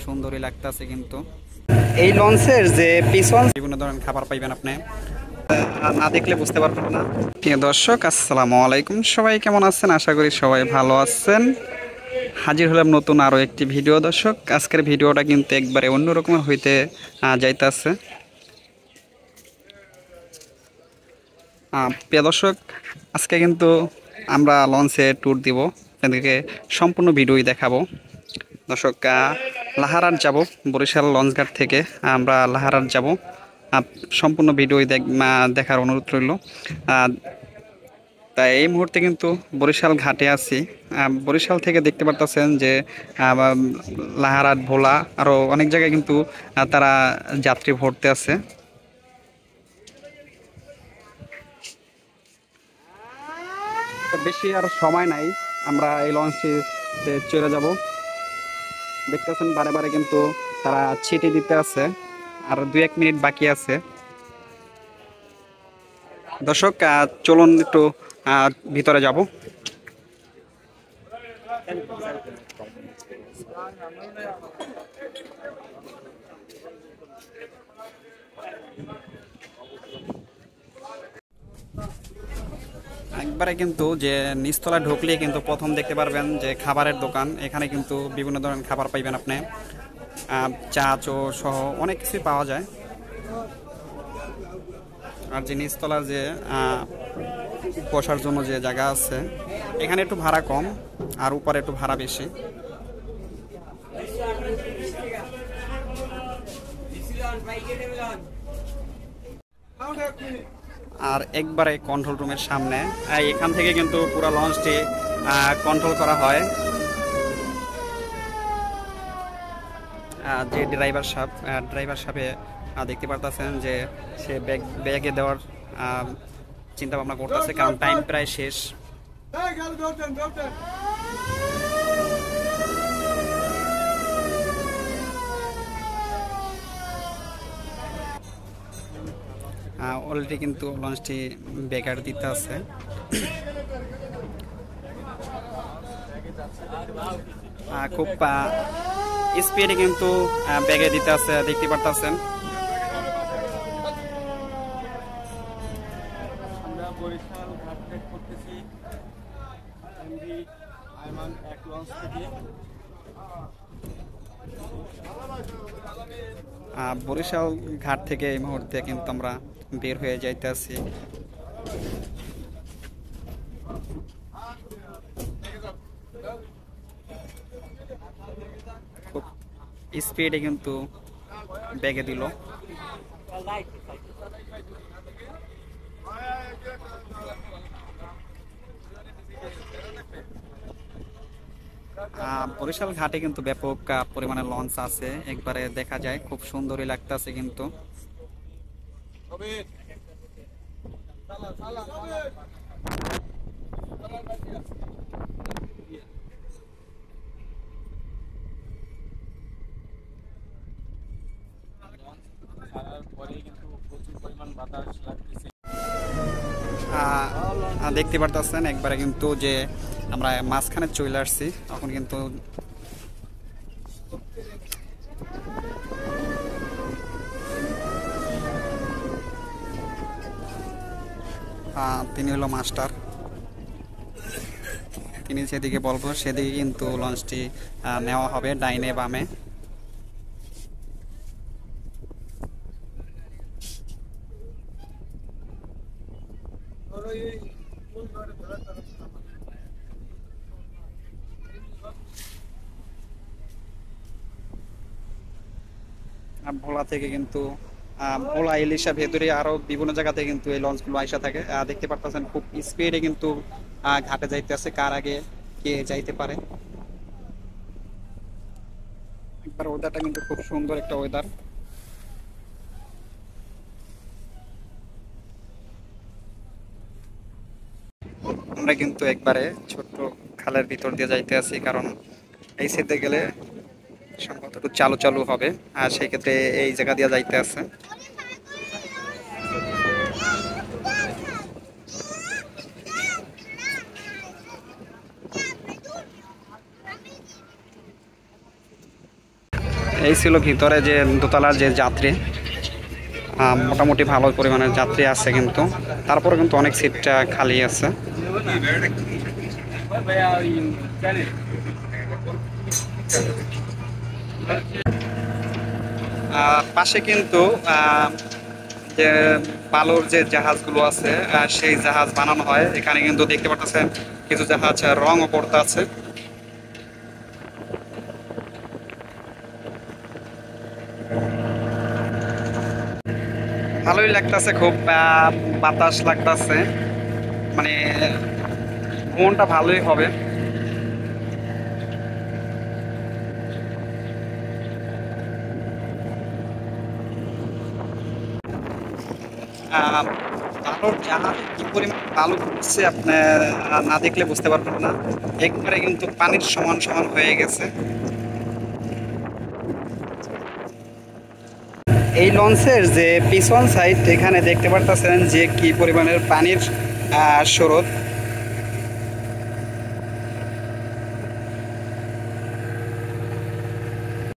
সুন্দরই লাগতেছে কিন্তু এই লঞ্চের যে পিছন বিভিন্ন ধরনের খাবার পাইবেন আপনি, না দেখলে বুঝতে পারবেন না। প্রিয় দর্শক, আসসালামু আলাইকুম। সবাই কেমন আছেন? আশা করি সবাই ভালো আছেন। হাজির হলাম নতুন আরও একটি ভিডিও। দর্শক, আজকের ভিডিওটা কিন্তু একবারে অন্যরকমের হইতে যাইতেছে। প্রিয় দর্শক, আজকে কিন্তু আমরা লঞ্চে ট্যুর দিব, এদিকে সম্পূর্ণ ভিডিওই দেখাবো। দর্শক, লাহারাট যাব, বরিশাল লঞ্চঘাট থেকে আমরা লাহারাট যাব। সম্পূর্ণ ভিডিওই দেখার অনুরোধ রইল। তাই এই মুহূর্তে কিন্তু বরিশাল ঘাটে আছি। বরিশাল থেকে দেখতে পারতেছেন যে লাহারাট, ভোলা আরও অনেক জায়গায় কিন্তু তারা যাত্রী ভরতে আছে। বেশি আর সময় নাই, আমরা এই লঞ্চটিতে চলে যাব। দেখতেছেন বারে বারে কিন্তু তারা ছিটি দিতে আছে, আর 2-1 মিনিট বাকি আছে। দর্শক, চলুন একটু ভিতরে যাব। একবারে কিন্তু যে নিচতলা ঢুকলে কিন্তু প্রথম দেখতে পারবেন যে খাবারের দোকান। এখানে কিন্তু বিভিন্ন ধরনের খাবার পাইবেন আপনি, চা চো সহ অনেক কিছুই পাওয়া যায়। আর যে নিচতলার যে বসার জন্য যে জায়গা আছে, এখানে একটু ভাড়া কম আর উপরে একটু ভাড়া বেশি। আর একবারে কন্ট্রোল রুমের সামনে, এখান থেকে কিন্তু পুরো লঞ্চটি কন্ট্রোল করা হয়। যে ড্রাইভার সাহেব দেখতে পারতেছেন যে সে ব্যাগে দেওয়ার চিন্তা ভাবনা করতেছে, কারণ টাইম প্রায় শেষ। অলরেডি কিন্তু লঞ্চটি ব্যাগার দিতে আছে। খুব স্পিডে কিন্তু ব্যাগে দিতে আছে, দেখতে পারতেছেন। বরিশাল ঘাট ট্রেক করতেছি এমভি আয়মান 1 লঞ্চ থেকে। বরিশাল ঘাট থেকে এই মুহূর্তে কিন্তু আমরা বের হয়ে যাইতেছি। খুব স্পিডে কিন্তু ব্যাগে দিল। বরিশাল ঘাটে কিন্তু ব্যাপক পরিমাণে লঞ্চ আছে, একবারে দেখা যায়, খুব সুন্দরই লাগতেছে কিন্তু। দেখতে পারতেছেন একবারে কিন্তু যে আমরা মাঝখানে চলে আসছি, তখন কিন্তু তিনি হলো মাস্টার, তিনি যেদিকে বলবো সেদিকে কিন্তু লঞ্চটি নেওয়া হবে, ডাইনে বামে। ভোলা থেকে কিন্তু ভোলা, ইলিশা, ভেদুরি আরো বিভিন্ন জায়গা থেকে কিন্তু এই লঞ্চগুলো আইসা থাকে। দেখতে পারতেছেন খুব স্পিডে কিন্তু ঘাটে যাইতে আছে, কার আগে কে যাইতে পারে। একবার ওয়েদারটা কিন্তু খুব সুন্দর একটা ওয়েদার। আমরা কিন্তু একবারে ছোট্ট খালের ভিতর দিয়ে যাইতে আছি, কারণ এই সাইডে গেলে সম্ভবত একটু চালু চালু হবে, আর সেই ক্ষেত্রে এই জায়গা দিয়ে যাইতে আছে। এই ছিল ভিতরে যে দোতলার যে যাত্রী, মোটামুটি ভালো পরিমাণের যাত্রী আছে, কিন্তু তারপরে কিন্তু অনেক সিটটা খালি আছে। পাশে কিন্তু যে বালুর যে জাহাজগুলো আছে সেই জাহাজ বানানো হয়। এখানে কিন্তু দেখতে পাচ্ছেন কিছু জাহাজ রঙও করতে আছে। ভালোই লাগতেছে, খুব বাতাস লাগতেছে, মানে মনটা ভালোই হবে। বালুর জাহাজে কি পরিমাণ বালু উঠছে আপনি না দেখলে বুঝতে পারবেন না। একবারে কিন্তু পানির সমান সমান হয়ে গেছে। এই লঞ্চের যে পিছন সাইড, এখানে দেখতে পারতেছেন যে কি পরিমাণের পানির স্রোত।